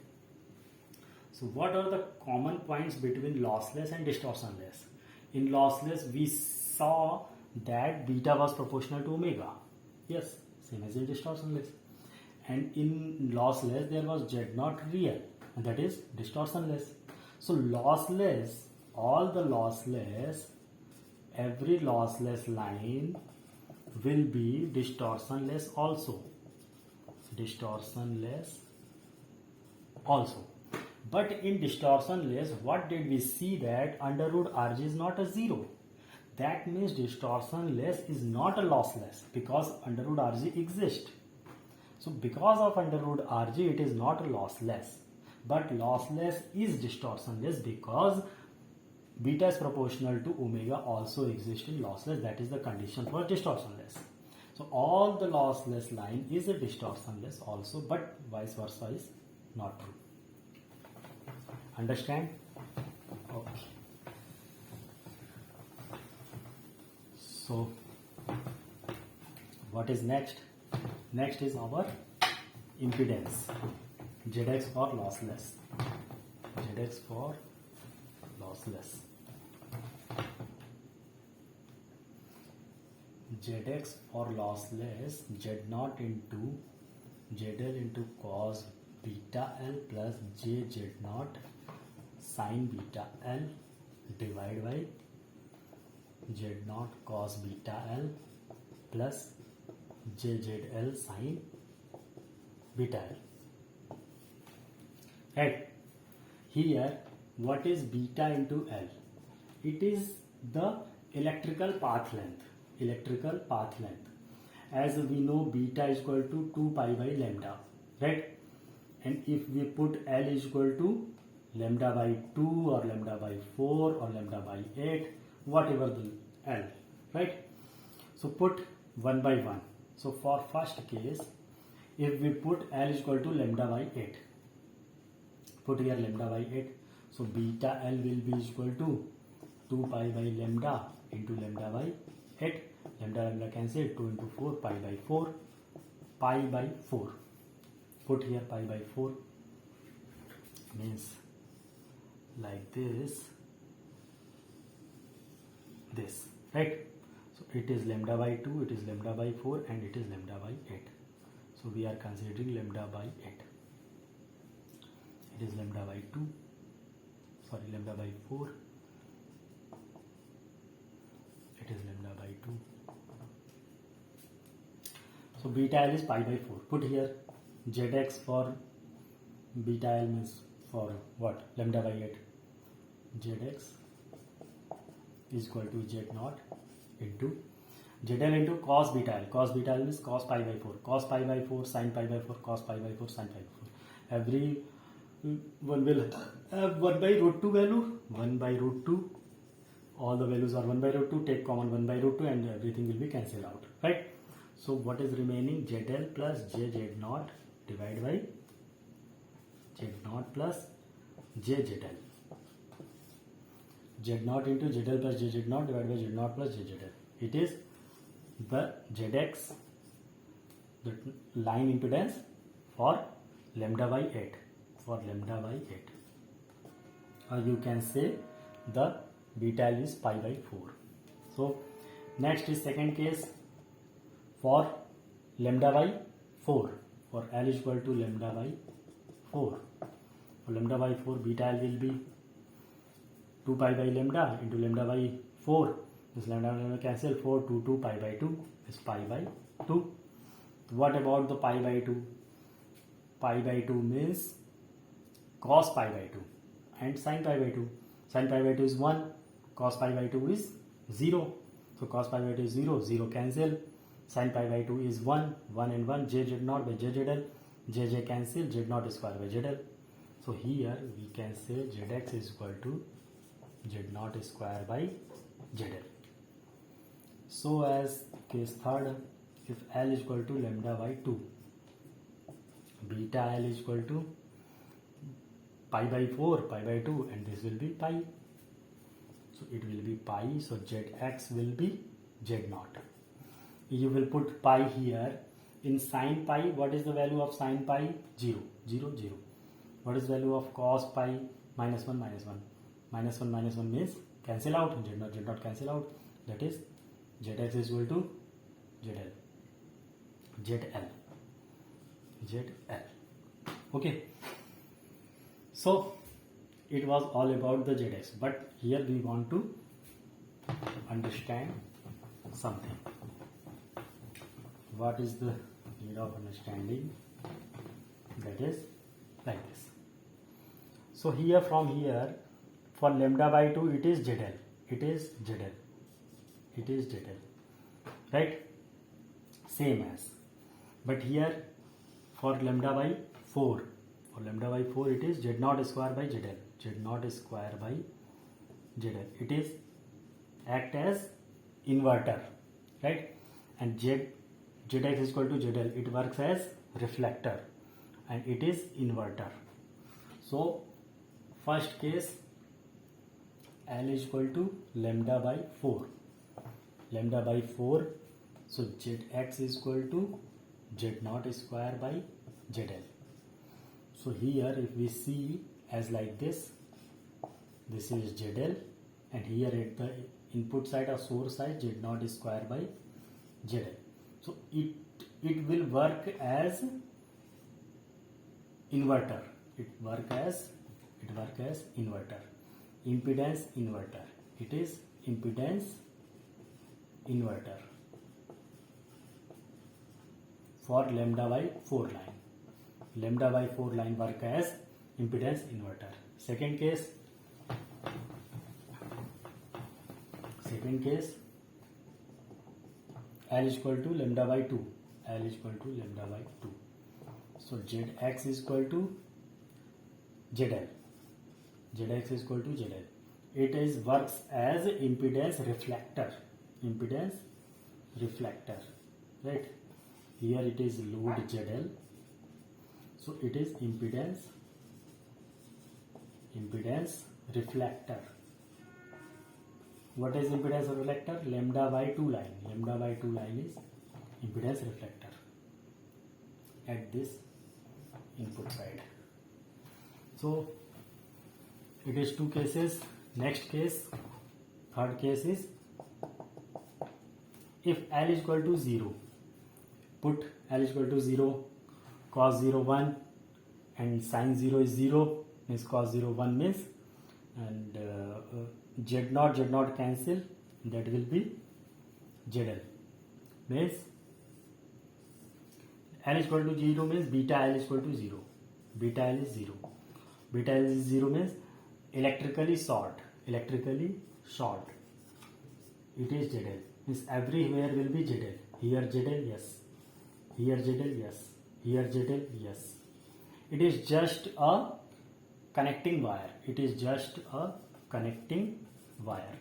So what are the common points between lossless and distortionless? In lossless we saw that beta was proportional to omega. Yes, same as in distortionless. And in lossless there was Z naught real, and that is distortionless. So lossless, all the lossless, every lossless line will be distortionless also. Distortionless also. But in distortionless, what did we see? That under root Rg is not a zero. That means distortionless is not a lossless, because under root Rg exists. So because of under root Rg, it is not a lossless. But lossless is distortionless because beta is proportional to omega also exists in lossless. That is the condition for distortionless. So all the lossless line is a distortionless also, but vice versa is not true. Understand? Okay. So what is next? Next is our impedance. ZX for lossless. ZX for lossless. ZX for lossless, Z naught into ZL into cos beta L plus JZ naught sin beta L divided by Z naught cos beta L plus JZL sin beta L. Right? Here, what is beta into L? It is the electrical path length. Electrical path length. As we know, beta is equal to 2 pi by lambda, right? And if we put L is equal to lambda by 2 or lambda by 4 or lambda by 8, whatever the L, right? So put 1 by 1. So for first case, if we put L is equal to lambda by 8, put here lambda by 8. So beta L will be equal to 2 pi by lambda into lambda by 8. Lambda cancel, 2 into 4, pi by 4. Pi by 4. Put here pi by 4. Means like this, right? So it is lambda by 2, it is lambda by 4, and it is lambda by 8. So we are considering lambda by 8. It is lambda by 2, sorry, lambda by 4. It is lambda by 2. So beta L is pi by 4. Put here Zx for beta L means for what? Lambda by 8. Zx is equal to Z0 into ZL into cos beta L. Cos beta L is cos pi by 4. Cos pi by 4, sin pi by 4, cos pi by 4, sin pi by 4. Every one will have 1 by root 2 value. 1 by root 2. All the values are 1 by root 2. Take common 1 by root 2 and everything will be cancelled out. Right? So what is remaining? ZL plus JZ0 divided by Z0 plus JZL. Z0 into ZL plus JZ0 divided by Z0 plus JZL. It is the ZX, the line impedance for lambda by 8. For lambda by 8. Or you can say the beta L is pi by 4. So next is second case for lambda by 4. For L is equal to lambda by 4. For lambda by 4, beta L will be 2 pi by lambda into lambda by 4. This lambda cancel. 4 2 pi by 2 is pi by 2. What about the pi by 2? Pi by 2 means cos pi by 2 and sin pi by 2. Sin pi by 2 is 1. Cos pi by 2 is 0. So cos pi by 2 is 0. 0 cancel. Sin pi by 2 is 1. 1 and 1. JZ0 by JZL. JJ cancel. Z0 square by ZL. So here we can say Zx is equal to Z0 square by ZL. So as case third, if L is equal to lambda by 2, beta L is equal to pi by 4, pi by 2, and this will be pi. So it will be pi, so Zx will be Z0. You will put pi here. In sin pi, what is the value of sin pi? 0, 0, 0. What is the value of cos pi? Minus 1, minus 1. Minus 1, minus 1 means cancel out. Z0, Z0 cancel out. That is Zx is equal to ZL. ZL. ZL. Okay. So it was all about the Zx, but here we want to understand something. What is the need of understanding? That is like this. So here from here, for lambda by 2, it is ZL. It is ZL. It is ZL. Right? Same as. But here for lambda by 4. For lambda by 4, it is Z0 square by ZL. Z0 square by ZL. It is act as inverter. Right? And Zx is equal to ZL. It works as reflector. And it is inverter. So first case, L is equal to lambda by 4. Lambda by 4. So Zx is equal to Z0 square by ZL. So here if we see as like this is ZL, and here at the input side or source side Z0 square by ZL. So it will work as inverter. It work as inverter. Impedance inverter. It is impedance inverter for lambda by 4 line. Lambda by 4 line work as impedance inverter. Second case, L is equal to lambda by 2. L is equal to lambda by 2. So Zx is equal to ZL. Zx is equal to ZL. It is works as impedance reflector. Impedance reflector. Right? Here it is load ZL. So it is impedance reflector. What is impedance reflector? Lambda by 2 line. Lambda by 2 line is impedance reflector at this input side. So it is 2 cases. Next case, third case is if L is equal to 0, put L is equal to 0, cos 0 1 and sin 0 is 0, means cos 0 1 means, and z0 cancel, that will be ZL, means L is equal to 0 means beta L is equal to 0, beta L is 0, beta L is 0 means electrically short, it is ZL, means everywhere will be ZL, here ZL, yes, here ZL, yes, here ZL, yes. It is just a connecting wire, it is just a connecting wire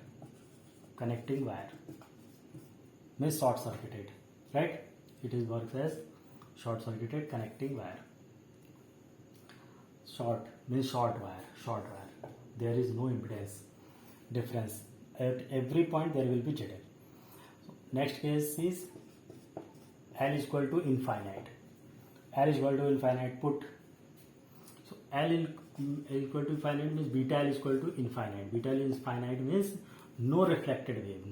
means short circuited, right? It is works as short circuited connecting wire. Short means short wire, there is no impedance difference, at every point there will be ZL. So next case is L is equal to infinite, put, so L is equal to infinite means beta L is equal to infinite, means no reflected wave.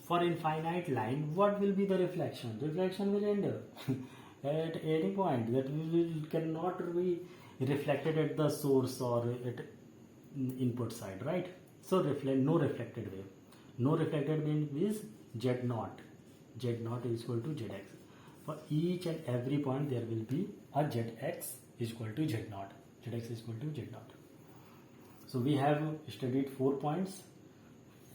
For infinite line, what will be the reflection? Reflection will end at any point, that cannot be reflected at the source or at input side, right? So no reflected wave. No reflected wave means Z0 is equal to Zx. For each and every point there will be a Zx is equal to Z0. So we have studied 4 points.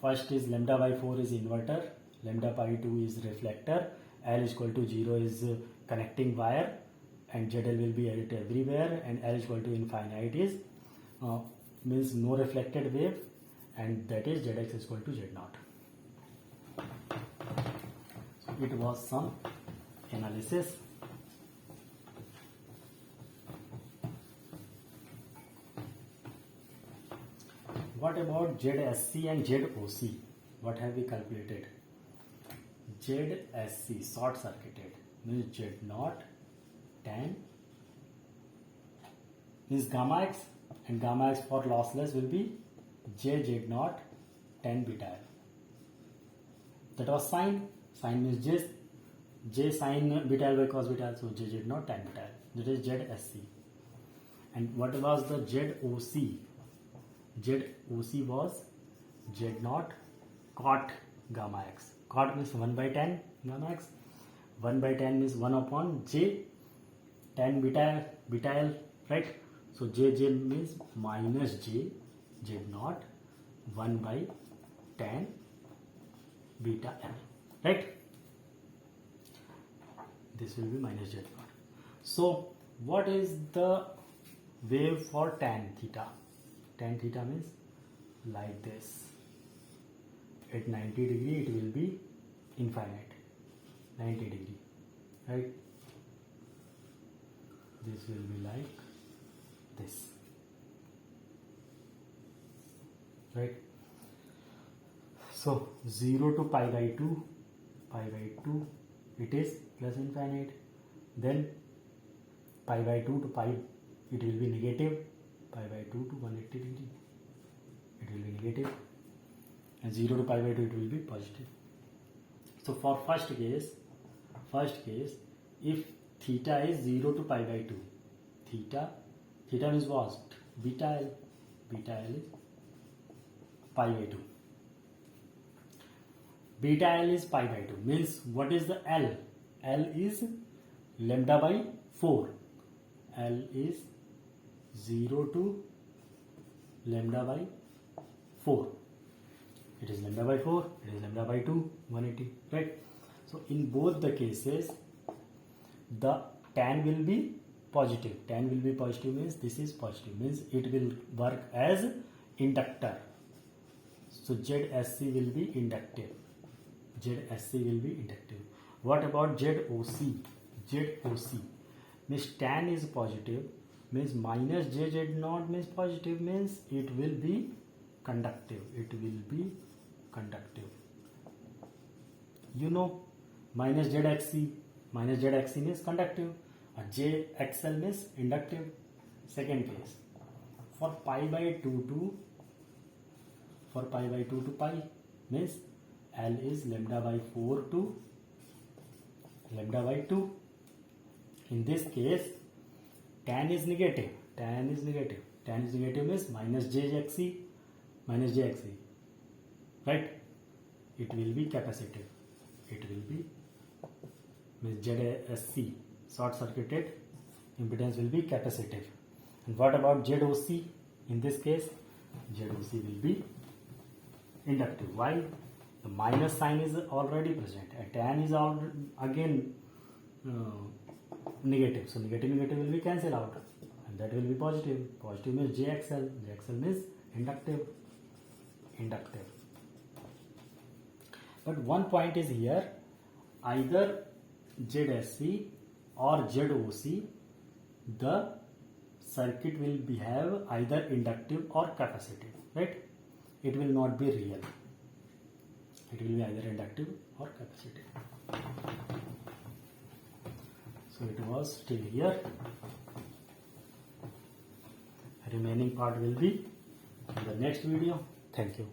First is lambda by 4 is inverter, lambda by 2 is reflector, L is equal to 0 is connecting wire, and ZL will be at everywhere, and L is equal to infinite is means no reflected wave, and that is Zx is equal to Z0. So it was some analysis. What about ZSC and ZOC? What have we calculated? ZSC short circuited means Z0 tan means gamma x, and gamma x for lossless will be JZ0 tan beta L. That was sine means J sin beta L by cos beta L, so JZ0 tan beta L. That is ZSC. And what was the ZOC? ZOC was Z0 cot gamma x. Cot means 1 by tan gamma x. 1 by tan means 1 upon J tan beta L, right? So J means minus J Z0 1 by tan beta L, right? This will be minus Z0. So what is the wave for tan theta? Tan theta means like this. At 90 degree it will be infinite. 90 degree, right? This will be like this, right? So 0 to pi by 2 it is plus infinite. Then pi by 2 to pi it will be negative. Pi by 2 to 180 degree it will be negative, and 0 to pi by 2 it will be positive. So for first case if theta is 0 to pi by 2, theta means what? Beta L is pi by 2. Beta L is pi by 2 means what is the L? L is lambda by 4. L is 0 to lambda by 4. It is lambda by 4, it is lambda by 2, 180, right? So in both the cases the tan will be positive. Tan will be positive means this is positive, means it will work as inductor. So ZSC will be inductive. What about ZOC? ZOC means tan is positive, means minus JZ0 means positive, means it will be conductive. You know, minus ZXC means conductive, JXL means inductive. Second case, for pi by 2 to for pi by 2 to pi, means L is lambda by 4 to lambda by 2. In this case, tan is negative. Tan is negative means minus jxc, right? It will be capacitive. It will be means ZSC, short circuited impedance will be capacitive. And what about ZOC? In this case, ZOC will be inductive. Why? The minus sign is already present and tan is again negative. So negative will be cancelled out and that will be positive. Positive means JXL. JXL means inductive. But one point is here, either ZSC or ZOC, the circuit will behave either inductive or capacitive, right? It will not be real. It will be either inductive or capacitive. So it was till here. Remaining part will be in the next video. Thank you.